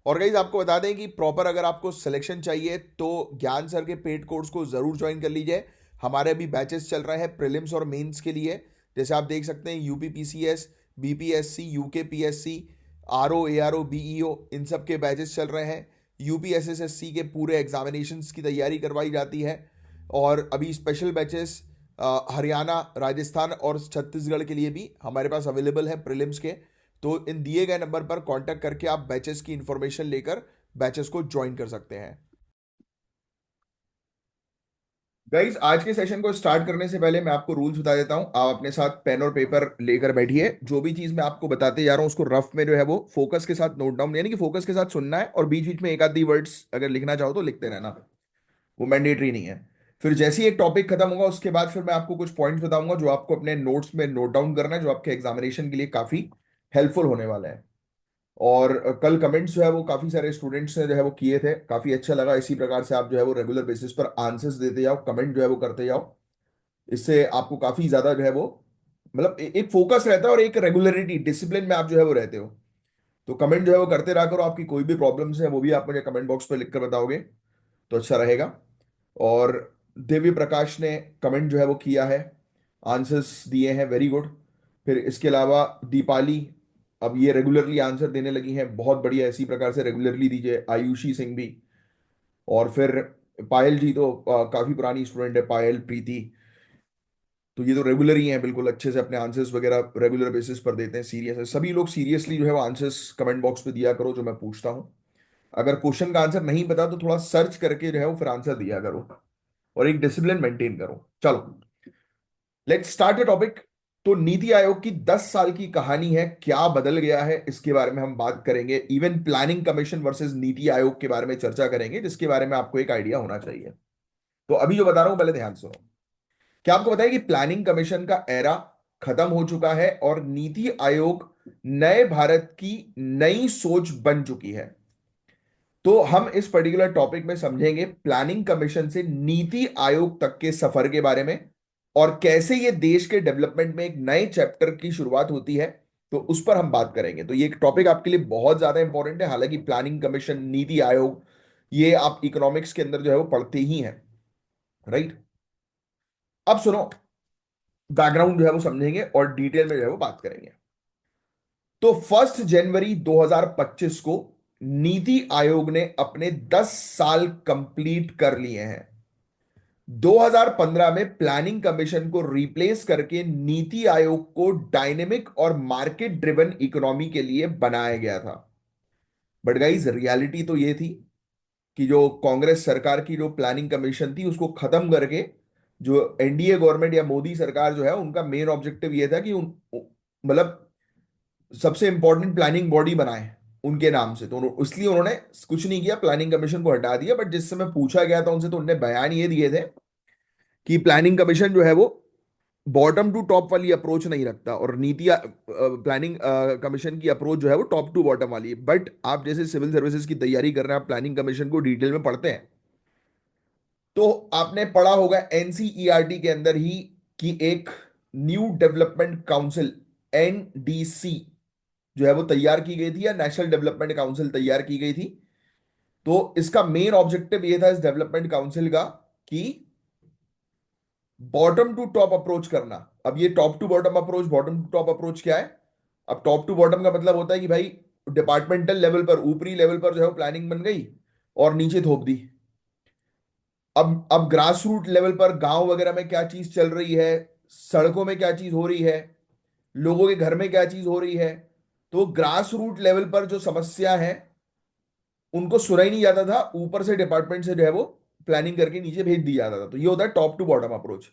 और गाइज आपको बता दें कि प्रॉपर अगर आपको सिलेक्शन चाहिए तो ज्ञान सर के पेड कोर्स को ज़रूर ज्वाइन कर लीजिए। हमारे अभी बैचेस चल रहे हैं प्रीलिम्स और मेंस के लिए। जैसे आप देख सकते हैं UP PCS, BPSC, UK PSC, RO, ARO, BEO, इन सब के बैचेस चल रहे हैं। यूपी एसएसएससी के पूरे एग्जामिनेशंस की तैयारी करवाई जाती है। और अभी स्पेशल बैचेस हरियाणा, राजस्थान और छत्तीसगढ़ के लिए भी हमारे पास अवेलेबल है प्रीलिम्स के। तो इन दिए गए नंबर पर कांटेक्ट करके आप बैचेस की इंफॉर्मेशन लेकर बैचेस को ज्वाइन कर सकते हैं। गाइज आज के सेशन को स्टार्ट करने से पहले मैं आपको रूल्स बता देता हूं। आप अपने साथ पेन और पेपर लेकर बैठिए। जो भी चीज मैं आपको बताते जा रहा हूं उसको रफ में जो है वो फोकस के साथ नोट डाउन, यानी कि फोकस के साथ सुनना है, और बीच बीच में एक आधी वर्ड्स अगर लिखना चाहो तो लिखते रहना। वो मैंडेटरी नहीं है। फिर जैसे ही एक टॉपिक खत्म होगा उसके बाद फिर मैं आपको कुछ पॉइंट्स बताऊंगा जो आपको अपने नोट्स में नोट डाउन करना है, जो आपके एग्जामिनेशन के लिए काफी हेल्पफुल होने वाला है। और कल कमेंट्स जो है वो काफी सारे स्टूडेंट्स ने जो है वो किए थे, काफी अच्छा लगा। इसी प्रकार से आप जो है वो रेगुलर बेसिस पर आंसर्स देते जाओ, कमेंट जो है वो करते जाओ। इससे आपको काफी ज्यादा जो है वो मतलब एक फोकस रहता है और एक रेगुलरिटी, डिसिप्लिन में आप जो है वो रहते हो। तो कमेंट जो है वो करते रहा करो। आपकी कोई भी प्रॉब्लम्स है वो भी आप मुझे कमेंट बॉक्स पर लिख कर बताओगे तो अच्छा रहेगा। और दिव्य प्रकाश ने कमेंट जो है वो किया है, आंसर्स दिए हैं, वेरी गुड। फिर इसके अलावा दीपाली अब ये रेगुलरली आंसर देने लगी हैं, बहुत बढ़िया। इसी प्रकार से रेगुलरली दीजिए। आयुषी सिंह भी। और फिर पायल जी तो काफी पुरानी स्टूडेंट है, पायल प्रीति। तो ये तो रेगुलर ही हैं, बिल्कुल अच्छे से अपने आंसर्स वगैरह रेगुलर बेसिस पर देते हैं, सीरियस है सभी लोग। सीरियसली जो है वो आंसर्स कमेंट बॉक्स पे दिया करो जो मैं पूछता हूँ। अगर क्वेश्चन का आंसर नहीं पता तो थोड़ा सर्च करके जो है वो फिर आंसर दिया करो, और एक डिसिप्लिन मेंटेन करो। चलो लेट्स स्टार्ट द टॉपिक। तो नीति आयोग की 10 साल की कहानी है, क्या बदल गया है इसके बारे में हम बात करेंगे। Even planning commission versus NITI Aayog के बारे में चर्चा करेंगे, जिसके बारे में आपको एक आइडिया होना चाहिए। तो अभी जो बता रहा हूं पहले ध्यान सुनो। क्या आपको पता है कि प्लानिंग कमीशन का एरा खत्म हो चुका है और नीति आयोग नए भारत की नई सोच बन चुकी है। तो हम इस पर्टिकुलर टॉपिक में समझेंगे प्लानिंग कमीशन से नीति आयोग तक के सफर के बारे में, और कैसे ये देश के डेवलपमेंट में एक नए चैप्टर की शुरुआत होती है। तो उस पर हम बात करेंगे। तो ये एक टॉपिक आपके लिए बहुत ज्यादा इंपॉर्टेंट है। हालांकि प्लानिंग कमीशन, नीति आयोग, ये आप इकोनॉमिक्स के अंदर जो है वो पढ़ते ही हैं, राइट। अब सुनो, बैकग्राउंड जो है वो समझेंगे और डिटेल में जो है वो बात करेंगे। तो 1 जनवरी 2025 को नीति आयोग ने अपने 10 साल कंप्लीट कर लिए हैं। 2015 में प्लानिंग कमीशन को रिप्लेस करके नीति आयोग को डायनेमिक और मार्केट ड्रिवन इकोनॉमी के लिए बनाया गया था। बट गाइस रियलिटी तो ये थी कि जो कांग्रेस सरकार की जो प्लानिंग कमीशन थी उसको खत्म करके जो एनडीए गवर्नमेंट या मोदी सरकार जो है उनका मेन ऑब्जेक्टिव ये था कि मतलब सबसे इंपॉर्टेंट प्लानिंग बॉडी बनाए उनके नाम से। तो इसलिए उन्होंने कुछ नहीं किया, प्लानिंग कमीशन को हटा दिया। बट जिस समय पूछा गया था उनसे तो उन्होंने बयान ये दिए थे कि प्लानिंग कमीशन जो है वो बॉटम टू टॉप वाली अप्रोच नहीं रखता, और नीति प्लानिंग कमीशन की अप्रोच जो है वो टॉप टू बॉटम वाली है। बट आप जैसे सिविल सर्विसेज की तैयारी कर रहे हैं, आप प्लानिंग कमीशन को डिटेल में पढ़ते हैं तो आपने पढ़ा होगा एनसीईआरटी के अंदर ही कि एक न्यू डेवलपमेंट काउंसिल, एनडीसी, जो है वो तैयार की गई थी, या नेशनल डेवलपमेंट काउंसिल तैयार की गई थी। तो इसका मेन ऑब्जेक्टिव ये था इस डेवलपमेंट काउंसिल का कि बॉटम टू टॉप अप्रोच करना। अब ये top to bottom approach, bottom to top approach क्या है? अब टॉप टू बॉटम का मतलब होता है कि भाई डिपार्टमेंटल लेवल पर, ऊपरी लेवल पर जो है वो प्लानिंग बन गई और नीचे थोप दी। अब ग्रास रूट लेवल पर गांव वगैरह में क्या चीज चल रही है, सड़कों में क्या चीज हो रही है, लोगों के घर में क्या चीज हो रही है, तो ग्रास रूट लेवल पर जो समस्या है उनको सुना ही नहीं जाता था, ऊपर से डिपार्टमेंट से जो है वो प्लानिंग करके नीचे भेज दिया जाता था। तो ये होता है टॉप टू बॉटम अप्रोच।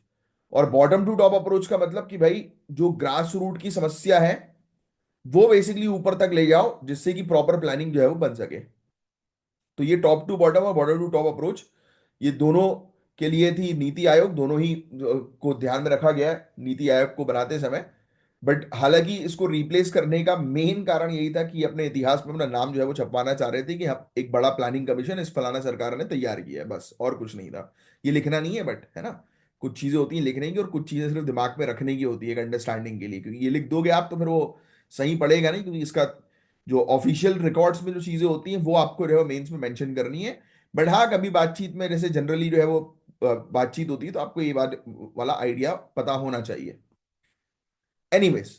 और बॉटम टू टॉप अप्रोच का मतलब कि भाई जो ग्रास रूट की समस्या है वो बेसिकली ऊपर तक ले जाओ जिससे कि प्रॉपर प्लानिंग जो है वो बन सके। तो ये टॉप टू बॉटम और बॉटम टू टॉप अप्रोच, ये दोनों के लिए थी नीति आयोग। दोनों ही को ध्यान में रखा गया है नीति आयोग को बनाते समय। बट हालांकि इसको रिप्लेस करने का मेन कारण यही था कि अपने इतिहास में अपना नाम जो है वो छपवाना चाह रहे थे कि हम एक बड़ा प्लानिंग कमीशन इस फलाना सरकार ने तैयार किया है, बस और कुछ नहीं था। ये लिखना नहीं है बट, है ना, कुछ चीजें होती हैं लिखने की और कुछ चीजें सिर्फ दिमाग में रखने की होती है एक अंडरस्टैंडिंग के लिए। क्योंकि ये लिख दोगे आप तो फिर वो सही पड़ेगा नहीं, क्योंकि इसका जो ऑफिशियल रिकॉर्ड्स में जो चीजें होती हैं वो आपको जो है मेंस में मेंशन करनी है। बट हाँ, कभी बातचीत में जैसे जनरली जो है वो बातचीत होती है, तो आपको ये बात वाला आइडिया पता होना चाहिए। एनीवेज,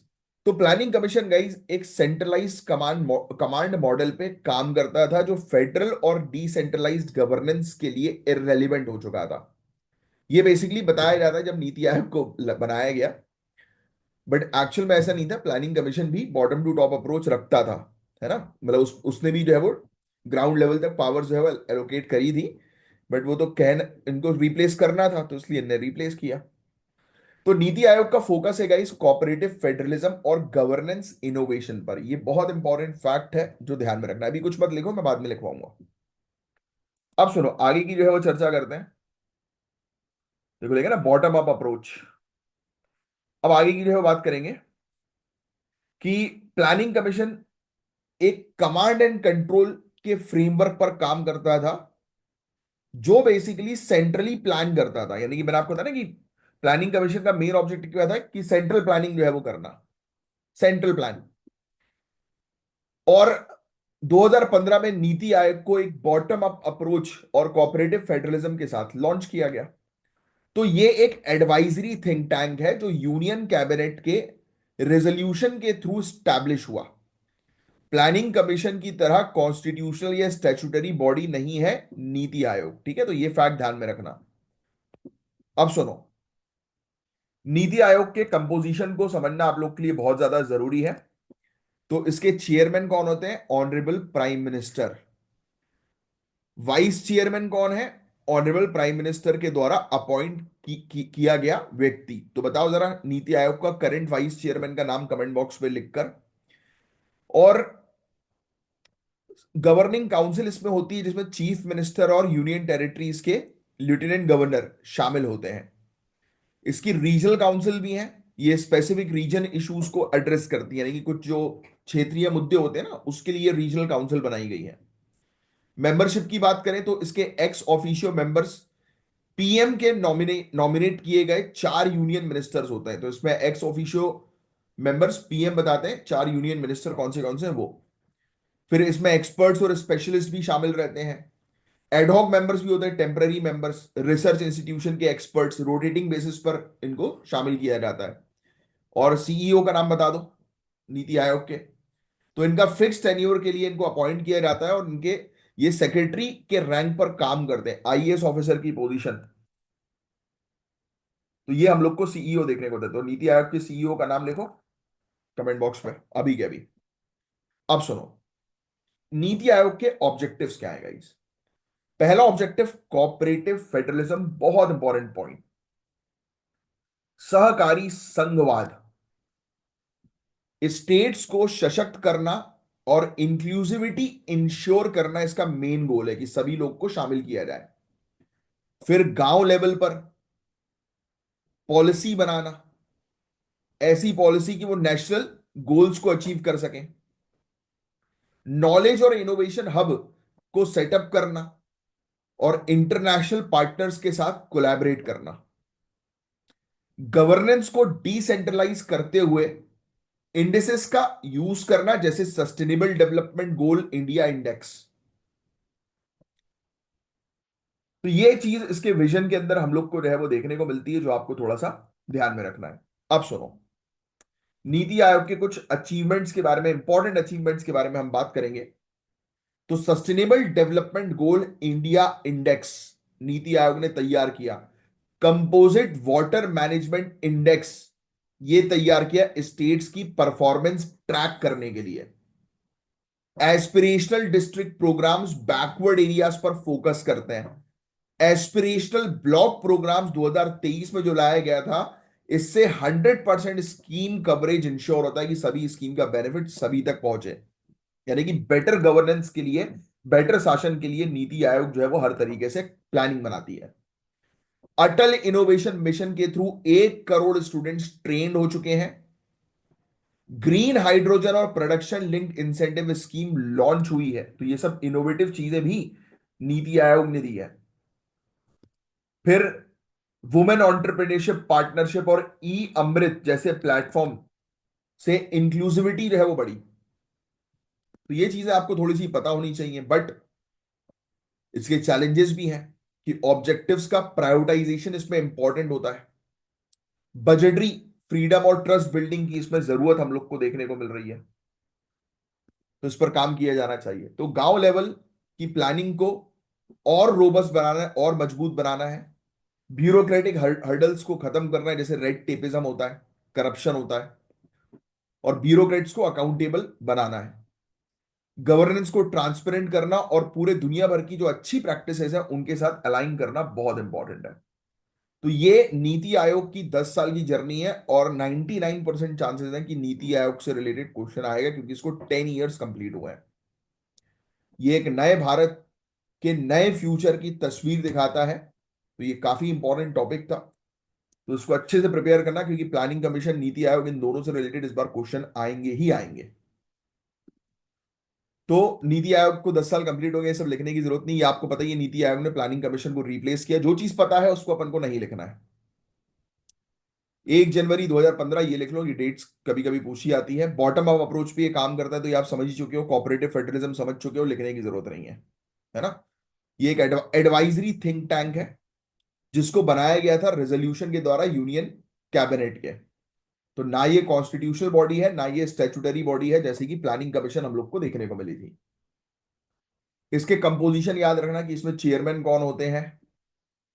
तो प्लानिंग कमीशन गाइज एक सेंट्रलाइज्ड कमांड मॉडल पे काम करता था, जो फेडरल और डिसेंट्रलाइज्ड गवर्नेंस के लिए इररेलेवेंट हो चुका था। ये बेसिकली बताया जाता है जब नीति आयोग को बनाया गया, बट एक्चुअल में ऐसा नहीं था। प्लानिंग कमीशन भी बॉटम टू टॉप अप्रोच रखता था, है ना। मतलब उसने भी जो है वो ग्राउंड लेवल तक पावर जो है वो एलोकेट करी थी। बट वो तो इनको रिप्लेस करना था, तो इसलिए इन्हें रिप्लेस किया। तो नीति आयोग का फोकस है गाइस कोऑपरेटिव फेडरलिज्म और गवर्नेंस इनोवेशन पर। ये बहुत इंपॉर्टेंट फैक्ट है जो ध्यान में रखना है। अभी कुछ मत लिखो, मैं बाद में लिखवाऊंगा। अब सुनो, आगे की जो है वो चर्चा करते हैं। देखो लेगा ना, बॉटम अप अप्रोच। अब आगे की जो है वो बात करेंगे कि प्लानिंग कमीशन एक कमांड एंड कंट्रोल के फ्रेमवर्क पर काम करता था, जो बेसिकली सेंट्रली प्लान करता था। यानी कि मैंने आपको बताया ना कि प्लानिंग कमीशन का मेन ऑब्जेक्टिव क्या था, कि सेंट्रल प्लानिंग जो है वो करना, सेंट्रल प्लान। और 2015 में नीति आयोग को एक बॉटम अप अप्रोच और कोऑपरेटिव फेडरलिज्म के साथ लॉन्च किया गया। तो ये एक एडवाइजरी थिंक टैंक है जो यूनियन कैबिनेट के रेजोल्यूशन के थ्रू स्टैब्लिश हुआ। प्लानिंग कमीशन की तरह कॉन्स्टिट्यूशनल या स्टैट्यूटरी बॉडी नहीं है नीति आयोग, ठीक है। तो ये फैक्ट ध्यान में रखना। अब सुनो, नीति आयोग के कंपोजिशन को समझना आप लोग के लिए बहुत ज्यादा जरूरी है। तो इसके चेयरमैन कौन होते हैं? Honourable prime minister. Vice chairman कौन है? ऑनरेबल प्राइम मिनिस्टर के द्वारा अपॉइंट किया गया व्यक्ति। तो बताओ जरा नीति आयोग का करंट वाइस चेयरमैन का नाम कमेंट बॉक्स में लिखकर। और गवर्निंग काउंसिल इसमें होती है, जिसमें चीफ मिनिस्टर और यूनियन टेरिटरीज के लेफ्टिनेंट गवर्नर शामिल होते हैं। इसकी रीजनल काउंसिल भी है। ये स्पेसिफिक रीजन इश्यूज को एड्रेस करती है, यानी कि कुछ जो क्षेत्रीय मुद्दे होते हैं ना, उसके लिए रीजनल काउंसिल बनाई गई है। मेंबरशिप की बात करें तो इसके एक्स ऑफिशियो मेंबर्स पीएम के नॉमिनेट किए गए 4 यूनियन मिनिस्टर्स होते हैं। तो इसमें एक्स ऑफिशियो मेंबर्स पीएम बताते हैं, 4 यूनियन मिनिस्टर कौन से हैं वो। फिर इसमें एक्सपर्ट्स और स्पेशलिस्ट भी शामिल रहते हैं। एडहॉक मेंबर्स भी होते हैं, टेम्पररी मेंबर्स, रिसर्च इंस्टीट्यूशन के एक्सपर्ट्स, रोटेटिंग बेसिस पर इनको शामिल किया जाता है। और सीईओ का नाम बता दो नीति आयोग के। तो इनका फिक्स टेन्योर के लिए इनको अपॉइंट किया जाता है, और इनके ये सेक्रेटरी के रैंक पर काम करते हैं, आईएएस ऑफिसर की पोजीशन। तो ये हम लोग को सीईओ देखने को देते हैं। तो नीति आयोग के सीईओ का नाम लिखो कमेंट बॉक्स में अभी के अभी। अब सुनो, नीति आयोग के ऑब्जेक्टिव्स क्या है गाइस। पहला ऑब्जेक्टिव कोऑपरेटिव फेडरलिज्म, बहुत इंपॉर्टेंट पॉइंट। सहकारी संघवाद, स्टेट्स को सशक्त करना और इंक्लूसिविटी इंश्योर करना इसका मेन गोल है, कि सभी लोग को शामिल किया जाए। फिर गांव लेवल पर पॉलिसी बनाना, ऐसी पॉलिसी कि वो नेशनल गोल्स को अचीव कर सकें। नॉलेज और इनोवेशन हब को सेटअप करना और इंटरनेशनल पार्टनर्स के साथ कोलैबोरेट करना। गवर्नेंस को डिसेंट्रलाइज करते हुए इंडेक्सेस का यूज करना, जैसे sustainable development goal India index. तो ये चीज इसके विजन के अंदर हम लोग को जो है वो देखने को मिलती है, जो आपको थोड़ा सा ध्यान में रखना है। अब सुनो, नीति आयोग के कुछ अचीवमेंट्स के बारे में, इंपॉर्टेंट अचीवमेंट्स के बारे में हम बात करेंगे। तो sustainable development goal India index NITI Aayog ने तैयार किया। कंपोजिट वाटर मैनेजमेंट इंडेक्स ये तैयार किया स्टेट्स की परफॉर्मेंस ट्रैक करने के लिए। Aspirational district programmes backward areas पर फोकस करते हैं। एस्पिरेशनल ब्लॉक प्रोग्राम्स 2023 में जो लाया गया था, इससे 100% स्कीम कवरेज इंश्योर होता है, कि सभी स्कीम का बेनिफिट सभी तक पहुंचे। यानी कि बेटर गवर्नेंस के लिए, बेटर शासन के लिए नीति आयोग जो है वो हर तरीके से प्लानिंग बनाती है। अटल इनोवेशन मिशन के थ्रू 1 करोड़ स्टूडेंट्स ट्रेंड हो चुके हैं। ग्रीन हाइड्रोजन और production linked incentive scheme launch हुई है। तो ये सब इनोवेटिव चीजें भी नीति आयोग ने दी है। फिर वुमेन एंटरप्रेन्योरशिप पार्टनरशिप और ई अमृत जैसे प्लेटफॉर्म से इंक्लूसिविटी जो है वो बढ़ी। तो ये चीजें आपको थोड़ी सी पता होनी चाहिए, बट इसके चैलेंजेस भी हैं कि ऑब्जेक्टिव्स का प्रायोरिटाइजेशन इसमें इंपॉर्टेंट होता है। बजटरी फ्रीडम और ट्रस्ट बिल्डिंग की इसमें जरूरत हम लोग को देखने को मिल रही है, तो इस पर काम किया जाना चाहिए। तो गांव लेवल की प्लानिंग को और रोबस्ट बनाना है और मजबूत बनाना है। ब्यूरोक्रेटिक हर्डल्स को खत्म करना है, जैसे रेड टेपिज्म होता है, करप्शन होता है, और ब्यूरोक्रेट्स को अकाउंटेबल बनाना है। गवर्नेंस को ट्रांसपेरेंट करना और पूरे दुनिया भर की जो अच्छी प्रैक्टिसेस है उनके साथ अलाइन करना बहुत इंपॉर्टेंट है। तो ये नीति आयोग की 10 साल की जर्नी है, और 99% चांसेस हैं कि नीति आयोग से रिलेटेड क्वेश्चन आएगा, क्योंकि इसको 10 ईयर्स कंप्लीट हुए हैं। ये एक नए भारत के नए फ्यूचर की तस्वीर दिखाता है। तो ये काफी इंपॉर्टेंट टॉपिक था, तो इसको अच्छे से प्रिपेयर करना, क्योंकि प्लानिंग कमीशन, नीति आयोग, इन दोनों से रिलेटेड इस बार क्वेश्चन आएंगे ही आएंगे। तो नीति आयोग को 10 साल कंप्लीट हो गए, सब लिखने की जरूरत नहीं, ये आपको पता ही है। नीति आयोग ने प्लानिंग कमीशन को रिप्लेस किया। जो चीज पता है उसको अपन को नहीं लिखना है। 1 जनवरी 2015, ये लिख लो, ये डेट्स कभी कभी पूछी आती है। बॉटम अप अप्रोच पे ये काम करता है, तो ये आप समझ ही चुके हो। कोऑपरेटिव फेडरलिज्म समझ चुके हो, लिखने की जरूरत नहीं है ना। ये एक एडवाइजरी थिंक टैंक है, जिसको बनाया गया था रेजोल्यूशन के द्वारा यूनियन कैबिनेट के। तो ना ये कॉन्स्टिट्यूशनल बॉडी है, ना ये स्टैट्यूटरी बॉडी है, जैसे कि प्लानिंग कमीशन हम लोग को देखने को मिली थी। इसके कंपोजिशन याद रखना कि इसमें चेयरमैन कौन होते हैं,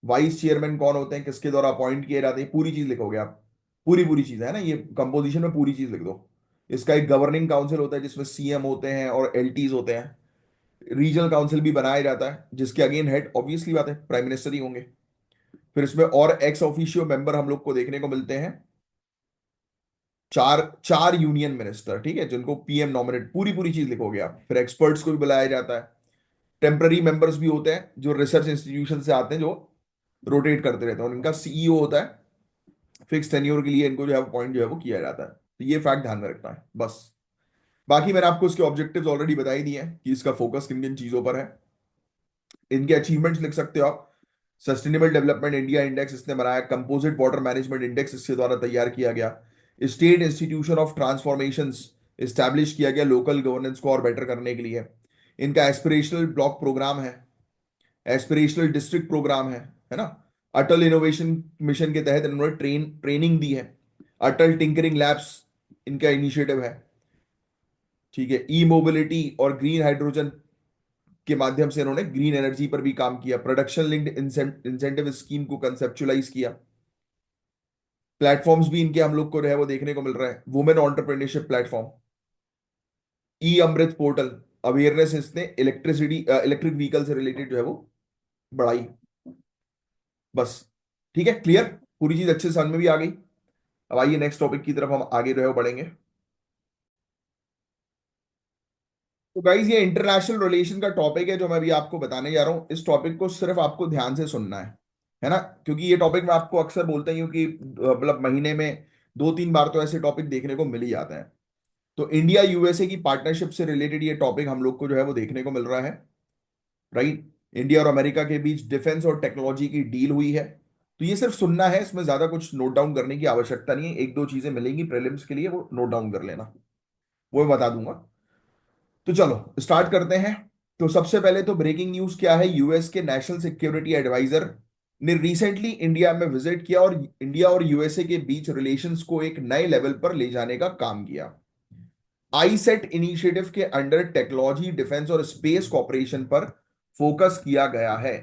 वाइस चेयरमैन कौन होते हैं, किसके द्वारा अपॉइंट किए जाते हैं, पूरी चीज लिखोगे आप। पूरी पूरी चीज है ना, ये कंपोजिशन में पूरी चीज लिख दो। इसका एक गवर्निंग काउंसिल होता है, जिसमें सीएम होते हैं और एलटीज होते हैं। रीजनल काउंसिल भी बनाया जाता है, जिसके अगेन हेड ऑब्वियसली बात है प्राइम मिनिस्टर ही होंगे। फिर इसमें और एक्स ऑफिशियो मेंबर हम लोग को देखने को मिलते हैं, चार चार यूनियन मिनिस्टर, ठीक है, जिनको पीएम नॉमिनेट। पूरी पूरी चीज लिखोगे आप। फिर एक्सपर्ट्स को भी बुलाया जाता है। टेम्पररी मेंबर्स भी होते हैं, जो रिसर्च इंस्टीट्यूशन से आते हैं, जो रोटेट करते रहते हैं, और इनका सीईओ होता है। फिक्स टेन्योर के लिए इनको जो है पॉइंट जो है वो किया जाता है। तो ये फैक्ट ध्यान में रखना है बस। बाकी मैंने आपको इसके ऑब्जेक्टिव्स ऑलरेडी बता ही दिए हैं कि इसका फोकस किन किन चीजों पर है। इनके अचीवमेंट्स लिख सकते हो आप। सस्टेनेबल डेवलपमेंट इंडिया इंडेक्स इसने बनाया। कंपोजिट वाटर मैनेजमेंट इंडेक्स इसके द्वारा तैयार किया गया। State institution of transformations establish किया गया लोकल गवर्नेंस को और बेटर करने के लिए। इनका एस्पिरेशनल ब्लॉक प्रोग्राम है, एस्पिरेशनल डिस्ट्रिक्ट प्रोग्राम है ना। अटल इनोवेशन मिशन के तहत इन्होंने ट्रेनिंग दी है। अटल टिंकरिंग लैब्स इनका इनिशिएटिव है, ठीक है। ई मोबिलिटी और ग्रीन हाइड्रोजन के माध्यम से इन्होंने ग्रीन एनर्जी पर भी काम किया। प्रोडक्शन लिंक्ड इंसेंटिव स्कीम को कंसेप्चुलाइज किया। प्लेटफॉर्म्स भी इनके हम लोग को जो है वो देखने को मिल रहा है। वुमेन ऑन्टरप्रेन्योरशिप प्लेटफॉर्म, ई अमृत पोर्टल, अवेयरनेस इसने इलेक्ट्रिक व्हीकल से रिलेटेड जो है वो बढ़ाई। बस, ठीक है, क्लियर। पूरी चीज अच्छे से समझ में भी आ गई। अब आइए नेक्स्ट टॉपिक की तरफ हम आगे जो है वो बढ़ेंगे। तो गाइज, ये इंटरनेशनल रिलेशन का टॉपिक है जो मैं अभी आपको बताने जा रहा हूँ। इस टॉपिक को सिर्फ आपको ध्यान से सुनना है ना। क्योंकि ये टॉपिक मैं आपको अक्सर बोलता ही हूँ कि मतलब महीने में 2-3 बार तो ऐसे टॉपिक देखने को मिल ही जाते हैं। तो इंडिया यूएसए की पार्टनरशिप से रिलेटेड ये टॉपिक हम लोग को जो है वो देखने को मिल रहा है, राइट। इंडिया और अमेरिका के बीच डिफेंस और टेक्नोलॉजी की डील हुई है। तो ये सिर्फ सुनना है, इसमें ज्यादा कुछ नोट डाउन करने की आवश्यकता नहीं है। एक दो चीजें मिलेंगी प्रीलिम्स के लिए, वो नोट डाउन कर लेना, वो मैं बता दूंगा। तो चलो स्टार्ट करते हैं। तो सबसे पहले तो ब्रेकिंग न्यूज क्या है। यूएस के नेशनल सिक्योरिटी एडवाइजर ने रिसेंटली इंडिया में विजिट किया और इंडिया और यूएसए के बीच रिलेशंस को एक नए लेवल पर ले जाने का काम किया। आईसेट इनिशिएटिव के अंडर टेक्नोलॉजी, डिफेंस और स्पेस कॉपरेशन पर फोकस किया गया है।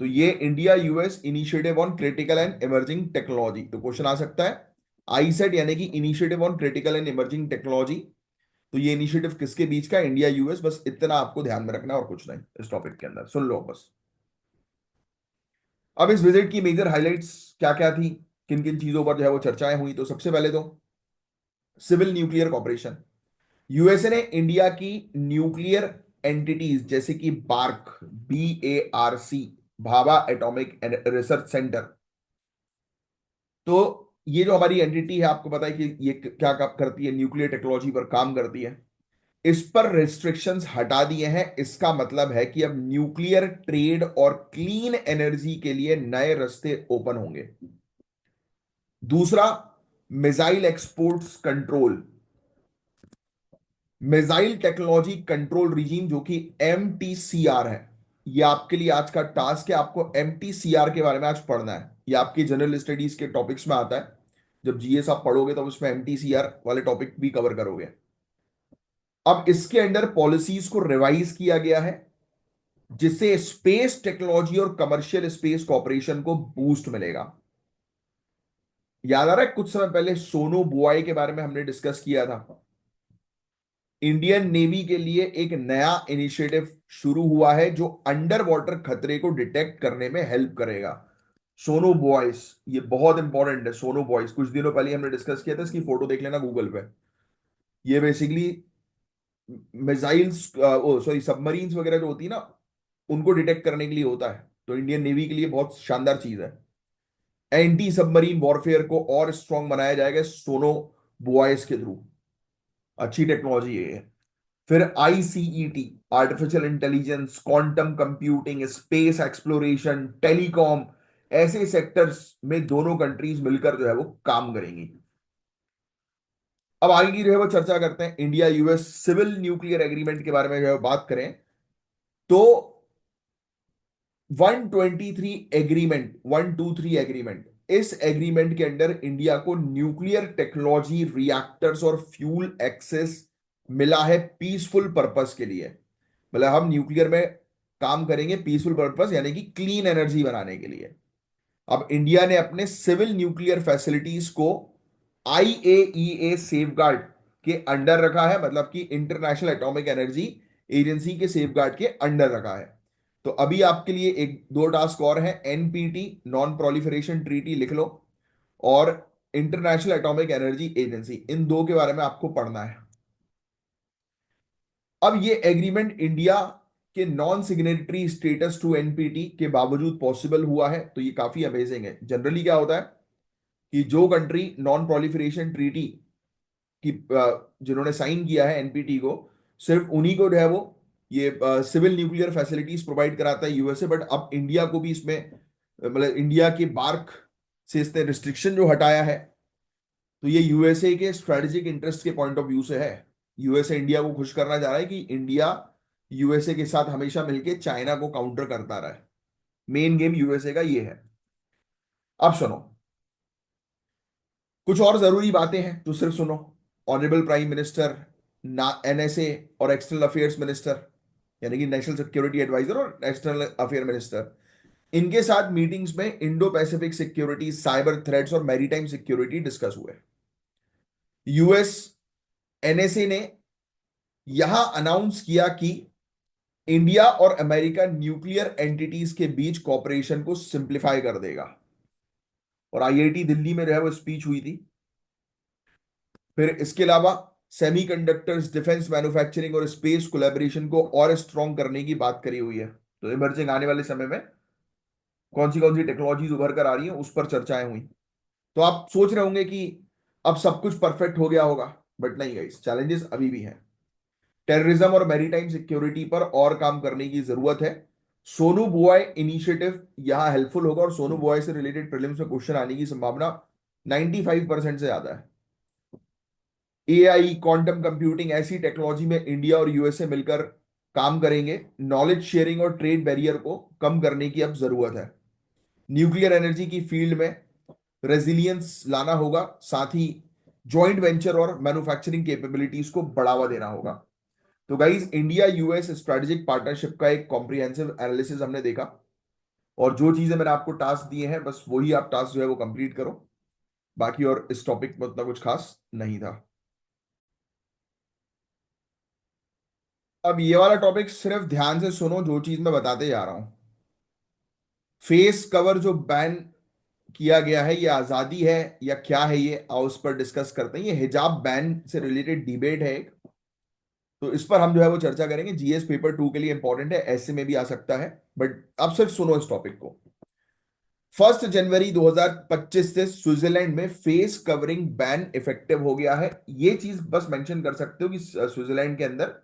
तो ये India US initiative on critical and emerging technology, तो क्वेश्चन आ सकता है। आईसेट यानी कि initiative on critical and emerging technology. तो ये इनिशिएटिव किसके बीच का, इंडिया यूएस, बस इतना आपको ध्यान में रखना है और कुछ नहीं। इस टॉपिक के अंदर सुन लो बस। अब इस विजिट की मेजर हाइलाइट्स क्या क्या थी, किन किन चीजों पर जो है वो चर्चाएं हुई। तो सबसे पहले तो सिविल न्यूक्लियर कॉपरेशन। यूएसए ने इंडिया की न्यूक्लियर एंटिटीज जैसे कि bark, BARC, Bhabha atomic research centre. तो ये जो हमारी एंटिटी है, आपको पता है कि ये क्या करती है, न्यूक्लियर टेक्नोलॉजी पर काम करती है। इस पर रेस्ट्रिक्शंस हटा दिए हैं। इसका मतलब है कि अब न्यूक्लियर ट्रेड और क्लीन एनर्जी के लिए नए रास्ते ओपन होंगे। दूसरा, missile exports control. Missile technology control regime, जो कि MTCR है। ये आपके लिए आज का टास्क है, आपको MTCR के बारे में आज पढ़ना है। ये आपकी जनरल स्टडीज के टॉपिक्स में आता है। जब जीएस आप पढ़ोगे तो उसमें MTCR वाले टॉपिक भी कवर करोगे। अब इसके अंडर पॉलिसीज को रिवाइज किया गया है, जिससे स्पेस टेक्नोलॉजी और कमर्शियल स्पेस कॉपरेशन को बूस्ट मिलेगा। याद आ रहा है कुछ समय पहले सोनू बुआई के बारे में हमने डिस्कस किया था। इंडियन नेवी के लिए एक नया इनिशिएटिव शुरू हुआ है जो अंडर वाटर खतरे को डिटेक्ट करने में हेल्प करेगा। सोनो बॉयस, ये बहुत इंपॉर्टेंट है। सोनो बॉयस कुछ दिनों पहले हमने डिस्कस किया था, इसकी फोटो देख लेना गूगल पे। ये बेसिकली मिसाइल्स, ओ सॉरी, सबमरीन्स वगैरह जो होती है ना, उनको डिटेक्ट करने के लिए होता है। तो इंडियन नेवी के लिए बहुत शानदार चीज है। एंटी सबमरीन वॉरफेयर को और स्ट्रांग बनाया जाएगा सोनो बॉयस के थ्रू। अच्छी टेक्नोलॉजी है ये। फिर ICET, artificial intelligence, quantum computing, space exploration, telecom, ऐसे सेक्टर्स में दोनों कंट्रीज मिलकर जो है वो काम करेंगी। अब आगे की जो है वो चर्चा करते हैं। India US civil nuclear agreement के बारे में जो है बात करें तो 123 एग्रीमेंट, इस एग्रीमेंट के अंडर इंडिया को न्यूक्लियर टेक्नोलॉजी, रिएक्टर्स और फ्यूल एक्सेस मिला है पीसफुल पर्पस के लिए। मतलब हम न्यूक्लियर में काम करेंगे पीसफुल पर्पस, यानी कि क्लीन एनर्जी बनाने के लिए। अब इंडिया ने अपने सिविल न्यूक्लियर फैसिलिटीज को IAEA सेफगार्ड के अंडर रखा है, मतलब कि इंटरनेशनल एटॉमिक एनर्जी एजेंसी के सेफगार्ड के अंडर रखा है। तो अभी आपके लिए एक दो टास्क और है। NPT, नॉन प्रोलिफरेशन ट्रीटी लिख लो, और इंटरनेशनल एटॉमिक एनर्जी एजेंसी, इन दो के बारे में आपको पढ़ना है। अब ये एग्रीमेंट इंडिया के non signatory status to NPT के बावजूद पॉसिबल हुआ है, तो ये काफी अमेजिंग है। जनरली क्या होता है कि जो कंट्री नॉन प्रोलिफरेशन ट्रीटी की जिन्होंने साइन किया है NPT को, सिर्फ उन्हीं को जो है वो ये सिविल न्यूक्लियर फैसिलिटीज प्रोवाइड कराता है USA। बट अब इंडिया को भी इसमें मतलब इंडिया के बार्क से इसने रिस्ट्रिक्शन जो हटाया है, तो ये USA के स्ट्रेटेजिक इंटरेस्ट के पॉइंट ऑफ व्यू से है। USA इंडिया को खुश करना चाह रहा है कि इंडिया USA के साथ हमेशा मिलके चाइना को काउंटर करता रहा है। मेन गेम USA का ये है। अब सुनो, कुछ और जरूरी बातें हैं जो सिर्फ सुनो। ऑनरेबल प्राइम मिनिस्टर, ना NSA और एक्सटर्नल अफेयर्स मिनिस्टर, यानी कि नेशनल सिक्योरिटी एडवाइजर और नेशनल अफेयर मिनिस्टर, इनके साथ मीटिंग्स में Indo Pacific security, cyber threats और मैरीटाइम सिक्योरिटी डिस्कस हुए। US NSA ने यहां अनाउंस किया कि इंडिया और अमेरिका न्यूक्लियर एंटिटीज के बीच कॉपरेशन को सिंप्लीफाई कर देगा। और IIT दिल्ली में जो है वो स्पीच हुई थी। फिर इसके अलावा सेमीकंडक्टर्स, डिफेंस मैन्युफैक्चरिंग और स्पेस कोलैबोरेशन को और स्ट्रॉन्ग करने की बात करी हुई है। तो इमर्जिंग आने वाले समय में कौन सी टेक्नोलॉजीज उभर कर आ रही हैं, उस पर चर्चाएं हुई। तो आप सोच रहे होंगे कि अब सब कुछ परफेक्ट हो गया होगा, बट नहीं गाइस, चैलेंजेस अभी भी हैं। टेररिज्म और मैरीटाइम सिक्योरिटी पर और काम करने की जरूरत है। सोनू बुआई इनिशिएटिव यहां हेल्पफुल होगा, और सोनू बुआई से रिलेटेड प्रीलिम्स में क्वेश्चन आने की संभावना 95% से ज्यादा है। AI, क्वांटम कंप्यूटिंग, ऐसी टेक्नोलॉजी में इंडिया और USA मिलकर काम करेंगे। नॉलेज शेयरिंग और ट्रेड बैरियर को कम करने की अब जरूरत है। न्यूक्लियर एनर्जी की फील्ड में रेजिलियंस लाना होगा, साथ ही जॉइंट वेंचर और मैन्युफैक्चरिंग कैपेबिलिटीज को बढ़ावा देना होगा। तो guys, India US strategic partnership का एक कॉम्प्रिहेंसिव एनालिसिस हमने देखा, और जो चीजें मैंने आपको टास्क दिए हैं बस वही आप टास्क जो है वो कंप्लीट करो। बाकी और इस टॉपिक में उतना कुछ खास नहीं था। अब ये वाला टॉपिक सिर्फ ध्यान से सुनो, जो चीज मैं बताते जा रहा हूं। फेस कवर जो बैन किया गया है, ये आजादी है या क्या है, ये आओ उस पर डिस्कस करते हैं। ये हिजाब बैन से रिलेटेड डिबेट है एक, तो इस पर हम जो है वो चर्चा करेंगे। GS पेपर 2 के लिए इंपॉर्टेंट है, ऐसे में भी आ सकता है, बट अब सिर्फ सुनो इस टॉपिक को। 1 जनवरी 2025 से स्विट्जरलैंड में फेस कवरिंग बैन इफेक्टिव हो गया है। ये चीज बस मेंशन कर सकते हो कि स्विट्जरलैंड के अंदर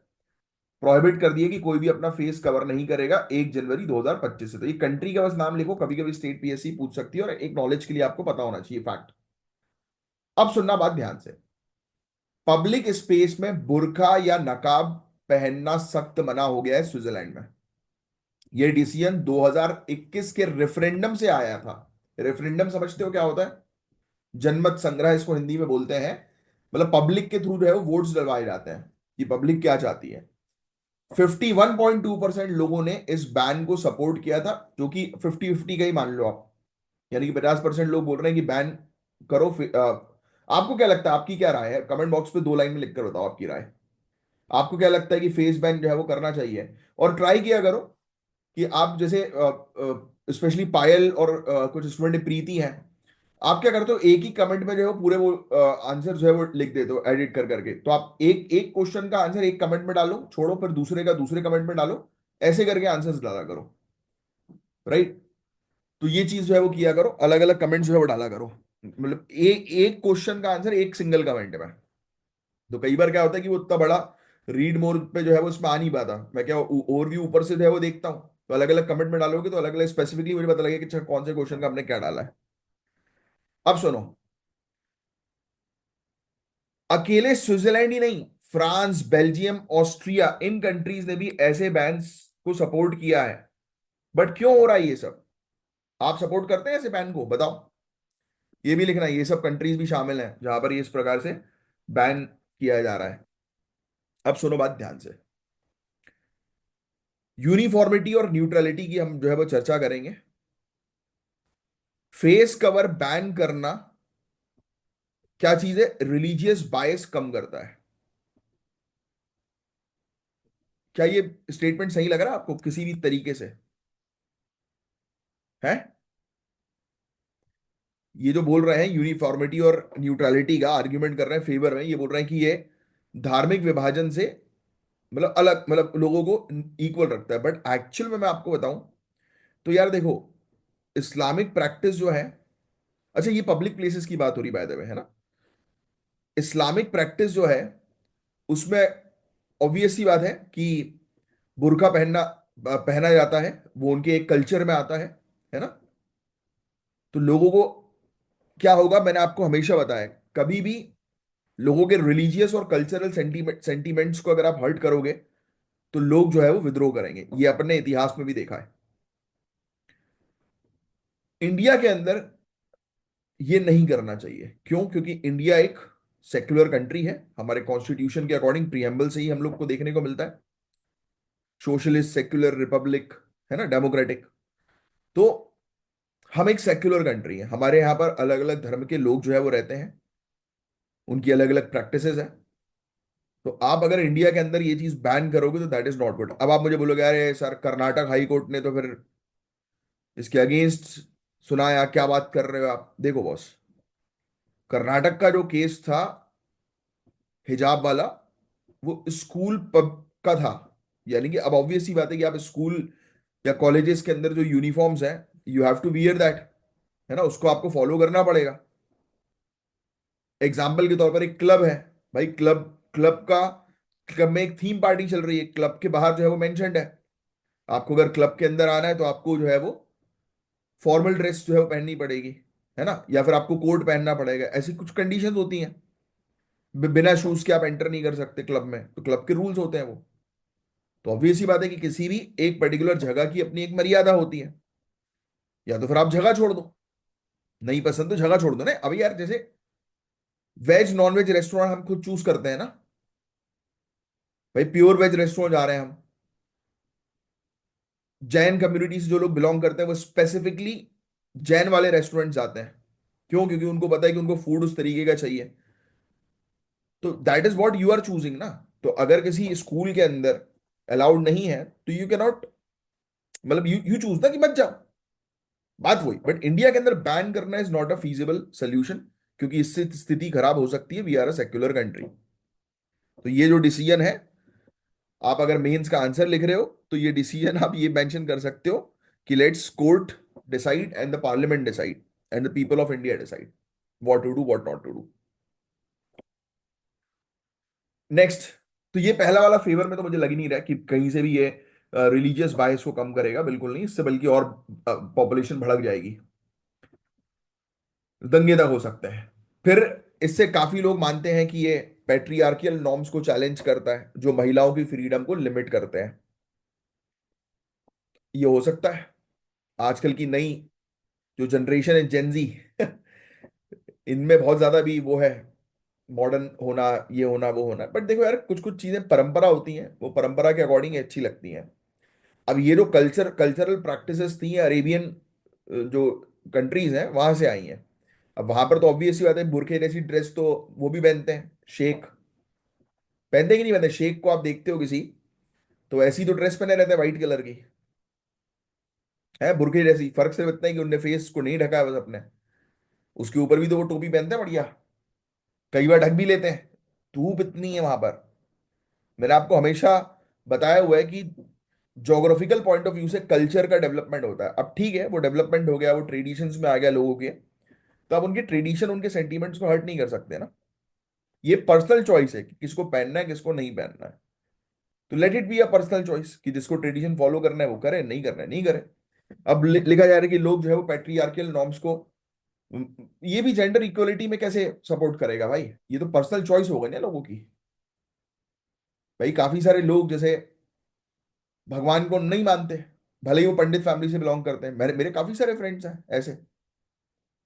प्रोहिबिट कर दिया कि कोई भी अपना फेस कवर नहीं करेगा 1 जनवरी 2025 से। तो ये कंट्री का बस नाम लिखो, कभी कभी स्टेट PSC पूछ सकती है, और एक नॉलेज के लिए आपको पता होना चाहिए फैक्ट। अब सुनना बात ध्यान से। पब्लिक स्पेस में बुर्का या नकाब पहनना सख्त मना हो गया है स्विट्जरलैंड में। यह डिसीजन 2021 के रेफरेंडम से आया था। रेफरेंडम समझते हो क्या होता है? जनमत संग्रह इसको हिंदी में बोलते हैं। मतलब पब्लिक के थ्रू जो है वो वोट्स डलवाए जाते हैं कि पब्लिक क्या चाहती है। 51.2% लोगों ने इस बैन को सपोर्ट किया था, जो कि 50-50 का ही मान लो आप। यानी कि 50% लोग बोल रहे हैं कि बैन करो। आपको क्या लगता है, आपकी क्या राय है? कमेंट बॉक्स पे 2 लाइन में लिखकर बताओ आपकी राय। आपको क्या लगता है कि फेस बैन जो है वो करना चाहिए? और ट्राई किया करो कि आप जैसे स्पेशली पायल और कुछ स्टूडेंट प्रीति हैं, आप क्या करते हो, एक ही कमेंट में जो है वो पूरे वो आंसर जो है वो लिख देते हो एडिट कर करके। तो आप एक एक क्वेश्चन का आंसर एक कमेंट में डालो, छोड़ो, फिर दूसरे का दूसरे कमेंट में डालो, ऐसे करके आंसर्स डाला करो। राइट? तो ये चीज जो है वो किया करो, अलग अलग कमेंट जो है वो डाला करो। मतलब एक एक क्वेश्चन का आंसर एक सिंगल कमेंट में। तो कई बार क्या होता है कि वो उतना बड़ा रीड मोर पे जो है वो इसमें आ नहीं पाता। मैं क्या ओवरव्यू ऊपर से जो है वो देखता हूँ, तो अलग अलग कमेंट में डालोगे तो अलग अलग स्पेसिफिकली मुझे पता लगेगा कि अच्छा कौन से क्वेश्चन का हमने क्या डाला है। अब सुनो, अकेले स्विट्जरलैंड ही नहीं, फ्रांस, बेल्जियम, ऑस्ट्रिया, इन कंट्रीज ने भी ऐसे बैन्स को सपोर्ट किया है। बट क्यों हो रहा है ये सब? आप सपोर्ट करते हैं ऐसे बैन को? बताओ। ये भी लिखना, ये सब कंट्रीज भी शामिल हैं जहां पर ये इस प्रकार से बैन किया जा रहा है। अब सुनो बात ध्यान से। यूनिफॉर्मिटी और न्यूट्रलिटी की हम जो है वो चर्चा करेंगे। फेस कवर बैन करना क्या चीज है? रिलीजियस बायस कम करता है। क्या ये स्टेटमेंट सही लग रहा है आपको किसी भी तरीके से? है? ये जो बोल रहे हैं यूनिफॉर्मिटी और न्यूट्रलिटी का आर्ग्यूमेंट कर रहे हैं फेवर में, ये बोल रहे हैं कि ये धार्मिक विभाजन से मतलब अलग, मतलब लोगों को इक्वल रखता है। बट एक्चुअल में मैं आपको बताऊं तो यार देखो, इस्लामिक प्रैक्टिस जो है, अच्छा ये पब्लिक प्लेसेस की बात हो रही बाय द वे, है ना? इस्लामिक प्रैक्टिस जो है उसमें ऑब्वियस सी बात है कि बुर्का पहना जाता है, वो उनके एक कल्चर में आता है ना? तो लोगों को क्या होगा, मैंने आपको हमेशा बताया, कभी भी लोगों के रिलीजियस और कल्चरल सेंटीमेंट्स को अगर आप हर्ट करोगे तो लोग जो है वो विद्रोह करेंगे। ये अपने इतिहास में भी देखा है। इंडिया के अंदर ये नहीं करना चाहिए। क्यों? क्योंकि इंडिया एक सेक्युलर कंट्री है। हमारे कॉन्स्टिट्यूशन के अकॉर्डिंग प्रीएम्बल से ही हम लोग को देखने को मिलता है सोशलिस्ट सेक्युलर रिपब्लिक, है ना, डेमोक्रेटिक। तो हम एक सेक्युलर कंट्री है, हमारे यहाँ पर अलग अलग धर्म के लोग जो है वो रहते हैं, उनकी अलग अलग प्रैक्टिसेस है। तो आप अगर इंडिया के अंदर ये चीज बैन करोगे तो दैट इज नॉट गुड। अब आप मुझे बोलोगे अरे सर कर्नाटक हाई कोर्ट ने तो फिर इसके अगेंस्ट सुनाया, क्या बात कर रहे हो आप? देखो बॉस, कर्नाटक का जो केस था हिजाब वाला, वो स्कूल पब का था। यानी कि अब ऑब्वियस सी बात है कि आप स्कूल या कॉलेजेस के अंदर जो यूनिफॉर्म्स हैं, you have to wear that, है ना, उसको आपको फॉलो करना पड़ेगा। एग्जाम्पल के तौर पर एक क्लब है, भाई क्लब क्लब का क्लब में एक थीम पार्टी चल रही है, क्लब के बाहर जो है वो मेंशन्ड है, आपको अगर क्लब के अंदर आना है तो आपको जो है वो फॉर्मल ड्रेस जो है वो पहननी पड़ेगी, है ना, या फिर आपको कोट पहनना पड़ेगा। ऐसी कुछ कंडीशंस होती हैं। बिना शूज के आप एंटर नहीं कर सकते क्लब में, तो क्लब के रूल्स होते हैं वो। तो ऑब्वियस ही बात है कि किसी भी एक पर्टिकुलर जगह की अपनी एक मर्यादा होती है। या तो फिर आप जगह छोड़ दो, नहीं पसंद तो जगह छोड़ दो ना। अभी यार जैसे वेज नॉन वेज रेस्टोरेंट हम खुद चूज करते हैं ना, भाई प्योर वेज रेस्टोरेंट जा रहे हैं हम, जैन कम्युनिटी से जो लोग बिलोंग करते हैं वो स्पेसिफिकली जैन वाले रेस्टोरेंट जाते हैं। क्यों? क्योंकि उनको पता है कि उनको फूड उस तरीके का चाहिए। तो that is what you are choosing ना। तो अगर किसी स्कूल के अंदर अलाउड नहीं है तो यू कैन नॉट, मतलब यू चूज ना कि मत जाओ। बात वही। बट इंडिया के अंदर बैन करना is not a feasible solution, क्योंकि इससे स्थिति खराब हो सकती है। We are a secular country. तो ये जो डिसीजन है, आप अगर मेंस का आंसर लिख रहे हो तो ये डिसीजन आप ये मेंशन कर सकते हो कि let's court decide and the parliament decide and the people of India decide what to do what not to do. Next, तो ये पहला वाला फेवर में तो मुझे लग ही नहीं रहा कि कहीं से भी ये रिलीजियस बायस को कम करेगा, बिल्कुल नहीं, इससे बल्कि और पॉपुलेशन भड़क जाएगी, दंगे तक हो सकते हैं। फिर इससे काफी लोग मानते हैं कि ये पैट्रियार्कियल नॉर्म्स को चैलेंज करता है जो महिलाओं की फ्रीडम को लिमिट करते हैं। ये हो सकता है आजकल की नई जो जनरेशन है जेनजी इनमें बहुत ज्यादा भी वो है, मॉडर्न होना, ये होना वो होना। बट देखो यार, कुछ कुछ चीजें परंपरा होती हैं, वो परंपरा के अकॉर्डिंग अच्छी लगती हैं। अब ये जो कल्चरल प्रैक्टिसेस थी अरेबियन जो कंट्रीज हैं वहां से आई हैं। अब वहां पर तो ऑब्वियस सी बात है, बुरखे जैसी ड्रेस तो वो भी पहनते हैं, शेख पहनते कि नहीं पहनते? शेख को आप देखते हो किसी, तो ऐसी तो ड्रेस पहने रहते हैं व्हाइट कलर की, है बुरखे जैसी। फर्क सिर्फ इतना है कि उनने फेस को नहीं ढका है बस अपने, उसके ऊपर भी तो वो टोपी पहनते हैं बढ़िया, कई बार ढक भी लेते हैं। धूप इतनी है वहां पर। मैंने आपको हमेशा बताया हुआ है कि जोग्राफिकल पॉइंट ऑफ व्यू से कल्चर का डेवलपमेंट होता है। अब ठीक है, वो डेवलपमेंट हो गया, वो ट्रेडिशंस में आ गया लोगों के, तो आप उनके ट्रेडिशन, उनके सेंटीमेंट्स को हर्ट नहीं कर सकते ना। ये पर्सनल चॉइस है कि किसको पहनना है किसको नहीं पहनना है। तो let it be a personal choice कि जिसको ट्रेडिशन फॉलो करना है वो करे, नहीं करना है नहीं करे। अब लिखा जा रहा है कि लोग जो है वो पैट्रियार्कल नॉर्म्स को, ये भी जेंडर इक्वलिटी में कैसे सपोर्ट करेगा भाई? ये तो पर्सनल चॉइस होगा ना लोगों की। भाई काफी सारे लोग जैसे भगवान को नहीं मानते, भले ही वो पंडित फैमिली से बिलोंग करते हैं। मेरे मेरे काफी सारे फ्रेंड्स हैं ऐसे,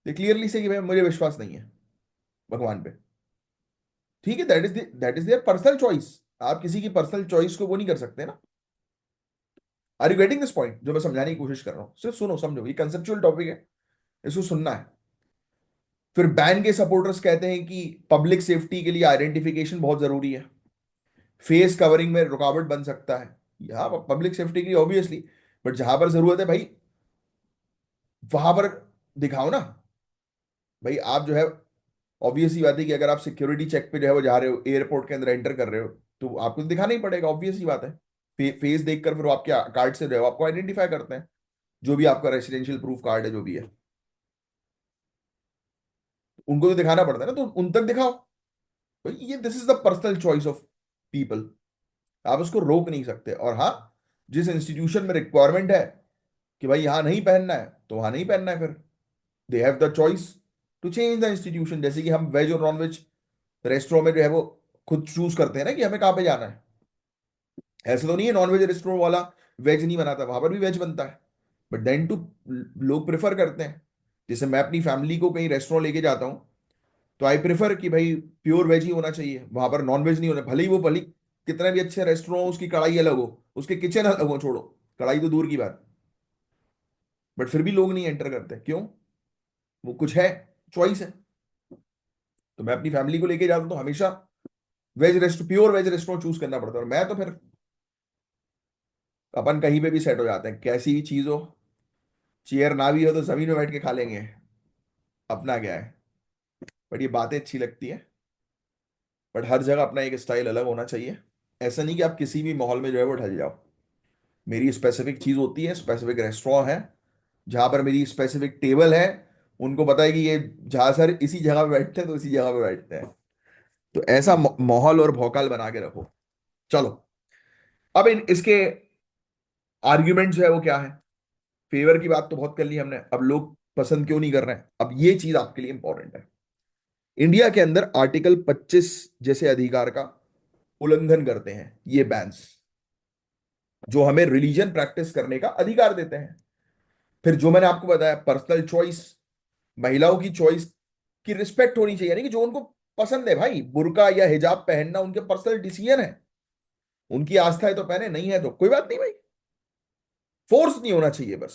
ये क्लियरली से कि भाई मुझे विश्वास नहीं है भगवान पे। ठीक है, that is their personal choice. आप किसी की पर्सनल चॉइस को वो नहीं कर सकते ना। Are you getting this point जो मैं समझाने की कोशिश कर रहा हूँ? सिर्फ सुनो, समझो, ये कंसेप्चुअल टॉपिक है, इसको सुनना है। फिर बैन के सपोर्टर्स कहते हैं कि पब्लिक सेफ्टी के लिए आइडेंटिफिकेशन बहुत जरूरी है, फेस कवरिंग में रुकावट बन सकता है। यहाँ पब्लिक सेफ्टी के लिए ऑब्वियसली, बट जहां पर जरूरत है भाई वहां पर दिखाओ ना। भाई आप जो है, ऑब्वियस ही बात है कि अगर आप सिक्योरिटी चेक पे जो है वो जा रहे हो, एयरपोर्ट के अंदर एंटर कर रहे हो, तो आपको तो दिखाना ही पड़ेगा, ऑब्वियस ही बात है। फेस देखकर फिर वो आपके कार्ड से जो है वो आपको आइडेंटिफाई करते हैं, जो भी आपका रेसिडेंशियल प्रूफ कार्ड है जो भी है, उनको तो दिखाना पड़ता है ना, तो उन तक दिखाओ। तो ये this is the personal choice of people, आप उसको रोक नहीं सकते। और हाँ, जिस इंस्टीट्यूशन में रिक्वायरमेंट है कि भाई यहां नहीं पहनना है तो वहां नहीं पहनना है, फिर they have the choice to change the institution. जैसे कि हम वेज और नॉन वेज रेस्टोरेंट में जो है वो खुद चूज करते हैं ना कि हमें कहाँ पे जाना है। ऐसे तो नहीं है नॉन वेज रेस्टोरेंट वाला वेज नहीं बनाता, वहां पर भी वेज बनता है। बट देन टू, लोग प्रेफर करते हैं। जैसे मैं अपनी फैमिली को कहीं रेस्टोरेंट लेके जाता हूँ, तो आई प्रेफर कि भाई प्योर वेज ही होना चाहिए, वहां पर नॉन वेज नहीं होना। भले ही वो भली कितना भी अच्छे रेस्टोरेंट हो, उसकी कढ़ाई अलग हो, उसके किचन अलग हो, छोड़ो कढ़ाई तो दूर की बात, बट फिर भी लोग नहीं एंटर करते, क्यों? वो कुछ है, चॉइस है। तो मैं अपनी फैमिली को लेके जाता हूं तो हमेशा प्योर वेज रेस्टोरेंट चूज करना पड़ता है। और मैं तो फिर अपन कहीं पे भी सेट हो जाते हैं, कैसी भी चीज हो, चेयर ना भी हो तो जमीन में बैठ के खा लेंगे, अपना क्या है। बट ये बातें अच्छी लगती है, बट हर जगह अपना एक स्टाइल अलग होना चाहिए। ऐसा नहीं कि आप किसी भी माहौल में जो है वो ढल जाओ। मेरी स्पेसिफिक चीज होती है, स्पेसिफिक रेस्टोरेंट है जहां पर मेरी स्पेसिफिक टेबल है, उनको पता है कि ये जहां सर इसी जगह पे बैठते हैं तो इसी जगह पे बैठते हैं। तो ऐसा माहौल और भौकाल बना के रखो। चलो, अब इन इसके आर्ग्यूमेंट जो है वो क्या है? फेवर की बात तो बहुत कर ली हमने, अब लोग पसंद क्यों नहीं कर रहे हैं, अब ये चीज आपके लिए इंपॉर्टेंट है। इंडिया के अंदर आर्टिकल 25 जैसे अधिकार का उल्लंघन करते हैं ये बैंस, जो हमें रिलीजन प्रैक्टिस करने का अधिकार देते हैं। फिर जो मैंने आपको बताया, पर्सनल चॉइस, महिलाओं की चॉइस की रिस्पेक्ट होनी चाहिए, यानी कि जो उनको पसंद है भाई, बुर्का या हिजाब पहनना उनके पर्सनल डिसीजन है, उनकी आस्था है तो पहने, नहीं है तो कोई बात नहीं भाई, फोर्स नहीं होना चाहिए बस।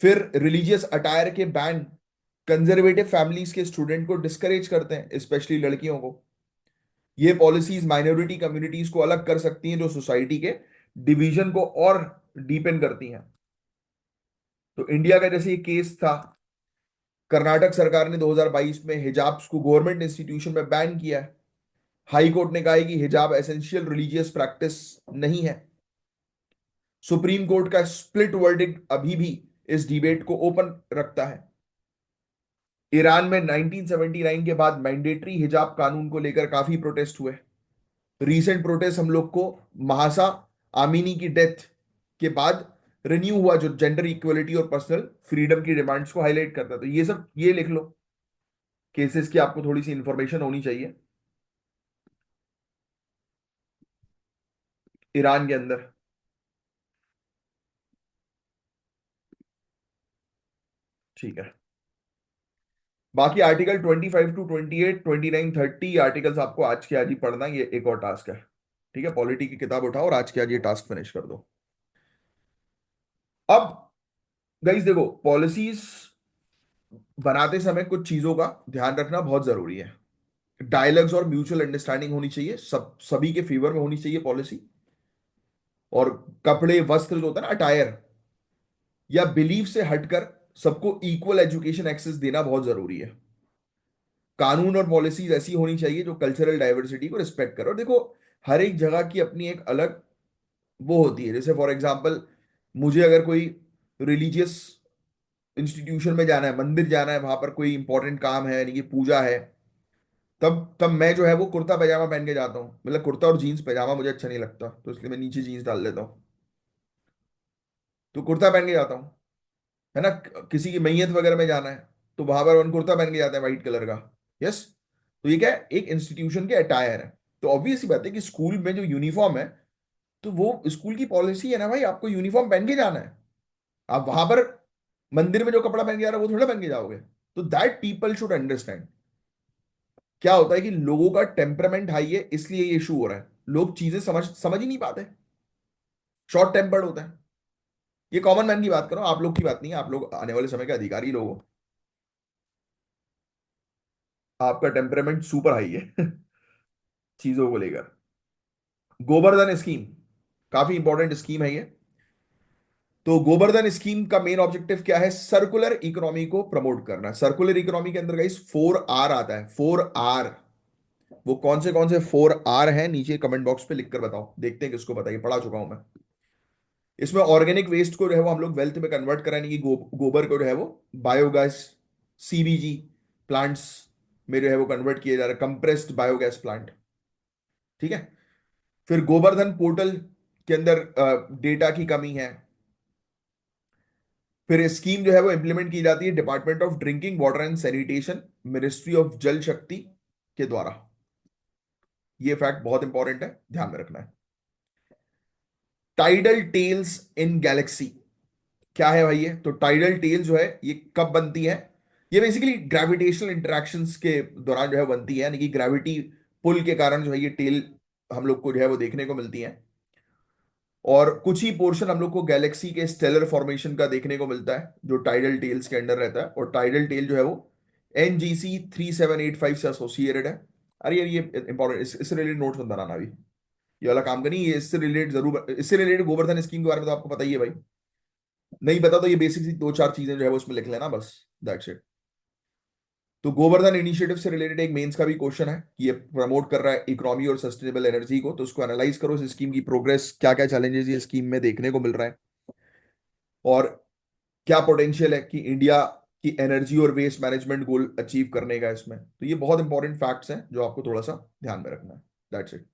फिर रिलीजियस अटायर के बैन कंजर्वेटिव फैमिलीज के स्टूडेंट को डिस्करेज करते हैं, स्पेशली लड़कियों को। ये पॉलिसीज माइनॉरिटी कम्युनिटीज को अलग कर सकती हैं, जो सोसाइटी के डिवीजन को और डीपेन करती हैं। तो इंडिया का जैसे ये केस था, कर्नाटक सरकार ने 2022 में हिजाब्स को गवर्नमेंट इंस्टीट्यूशन में बैन किया है। हाई कोर्ट ने कहा है कि हिजाब एसेंशियल रिलीजियस प्रैक्टिस नहीं है। सुप्रीम कोर्ट का स्प्लिट वर्डिक्ट अभी भी इस डिबेट को ओपन रखता है। ईरान में 1979 के बाद मैंडेटरी हिजाब कानून को लेकर काफी प्रोटेस्ट हुए। रीसेंट प्रोटेस्ट हम लोग को महासा आमिनी की डेथ के बाद रिन्यू हुआ, जो जेंडर इक्वलिटी और पर्सनल फ्रीडम की डिमांड्स को हाईलाइट करता है। तो ये सब ये लिख लो, केसेस की आपको थोड़ी सी इंफॉर्मेशन होनी चाहिए। ईरान के अंदर। ठीक है। बाकी आर्टिकल 25 to 28, 29, 30 आर्टिकल्स आपको आज के आज ही पढ़ना है, ये एक और टास्क है। ठीक है, पॉलिटी की किताब उठाओ और आज के आज ये टास्क फिनिश कर दो। अब गाइस देखो, पॉलिसीज बनाते समय कुछ चीजों का ध्यान रखना बहुत जरूरी है। डायलॉग्स और म्यूचुअल अंडरस्टैंडिंग होनी चाहिए, सभी के फेवर में होनी चाहिए पॉलिसी। और कपड़े वस्त्र जो होता है ना, अटायर या बिलीफ से हटकर सबको इक्वल एजुकेशन एक्सेस देना बहुत जरूरी है। कानून और पॉलिसीज ऐसी होनी चाहिए जो कल्चरल डाइवर्सिटी को रिस्पेक्ट करे। और देखो, हर एक जगह की अपनी एक अलग वो होती है। जैसे फॉर एग्जांपल, मुझे अगर कोई रिलीजियस इंस्टीट्यूशन में जाना है, मंदिर जाना है, वहां पर कोई इंपॉर्टेंट काम है, यानी कि पूजा है, तब तब मैं जो है वो कुर्ता पैजामा पहन के जाता हूँ। मतलब कुर्ता और जीन्स पैजामा मुझे अच्छा नहीं लगता, तो इसलिए मैं नीचे जीन्स डाल देता हूँ, तो कुर्ता पहन के जाता हूँ। है ना, किसी की मैयत वगैरह में जाना है, तो वहां पर उन कुर्ता पहन के जाते हैं व्हाइट कलर का। यस। तो ये क्या है, एक इंस्टीट्यूशन के अटायर है। तो ऑब्वियस सी बात है कि स्कूल में जो यूनिफॉर्म है, तो वो स्कूल की पॉलिसी है ना भाई, आपको यूनिफॉर्म पहन के जाना है। आप वहां पर मंदिर में जो कपड़ा पहन के जा रहे हो वो थोड़ा पहन के जाओगे। तो दैट पीपल शुड अंडरस्टैंड। क्या होता है कि लोगों का टेम्परामेंट हाई है, इसलिए ये इशू हो रहा है। लोग चीजें समझ समझ ही नहीं पाते, शॉर्ट टेम्पर्ड होता है। ये कॉमन मैन की बात करो, आप लोग की बात नहीं है। आप लोग आने वाले समय के अधिकारी लोग हो, आपका टेम्परामेंट सुपर हाई है चीजों को लेकर। गोबर्धन स्कीम काफी इंपॉर्टेंट स्कीम है ये। तो गोबर्धन स्कीम का मेन ऑब्जेक्टिव क्या है? सर्कुलर इकोनॉमी को प्रमोट करना। सर्कुलर इकोनॉमी के अंदर गाइस 4R आता है, 4R। वो कौन से 4R हैं, नीचे कमेंट बॉक्स पे लिख कर बताओ, देखते हैं किसको बताइए, पढ़ा चुका हूं मैं। इसमें ऑर्गेनिक वेस्ट को जो है वो हम लोग वेल्थ में कन्वर्ट कराने की, गोबर को जो है वो बायोगैस, सीबीजी प्लांट्स में जो है वो कन्वर्ट किया जा रहा है, कंप्रेस्ड बायोगैस प्लांट। ठीक है। फिर गोवर्धन पोर्टल के अंदर डेटा की कमी है। फिर स्कीम जो है वो इंप्लीमेंट की जाती है department of drinking water and sanitation, ministry of जल शक्ति के द्वारा। ये फैक्ट बहुत इंपॉर्टेंट है, ध्यान में रखना है। टाइडल टेल्स इन गैलेक्सी क्या है भाई? ये तो टाइडल टेल जो है ये कब बनती है? ये बेसिकली ग्रेविटेशनल इंटरेक्शंस के दौरान जो है बनती है, यानी कि ग्रेविटी पुल के कारण जो है ये टेल हम लोग को जो है वो देखने को मिलती है। और कुछ ही पोर्शन हम लोग को गैलेक्सी के स्टेलर फॉर्मेशन का देखने को मिलता है, जो टाइडल टेल्स के अंडर रहता है। और टाइडल टेल जो है वो NGC 3785 से एसोसिएटेड है। अरे यार, ये इंपॉर्टेंट, इससे रिलेटेड नोट्स मत बनाना अभी, ये वाला काम करिए। ये इससे रिलेटेड जरूर, इससे रिलेटेड गोवर्धन स्कीम के बारे में तो आपको पता ही है भाई। नहीं पता तो ये बेसिक सी दो चार चीजें जो है वो उसमें लिख लेना बस, दैट्स इट। तो गोवर्धन इनिशिएटिव से रिलेटेड एक मेंस का भी क्वेश्चन है कि ये प्रमोट कर रहा है इकोनॉमी और सस्टेनेबल एनर्जी को, तो उसको एनालाइज करो, इस स्कीम की प्रोग्रेस, क्या क्या चैलेंजेस ये स्कीम में देखने को मिल रहा है, और क्या पोटेंशियल है कि इंडिया की एनर्जी और वेस्ट मैनेजमेंट गोल अचीव करने का इसमें। तो ये बहुत इंपॉर्टेंट फैक्ट्स हैं जो आपको थोड़ा सा ध्यान में रखना है। That's it.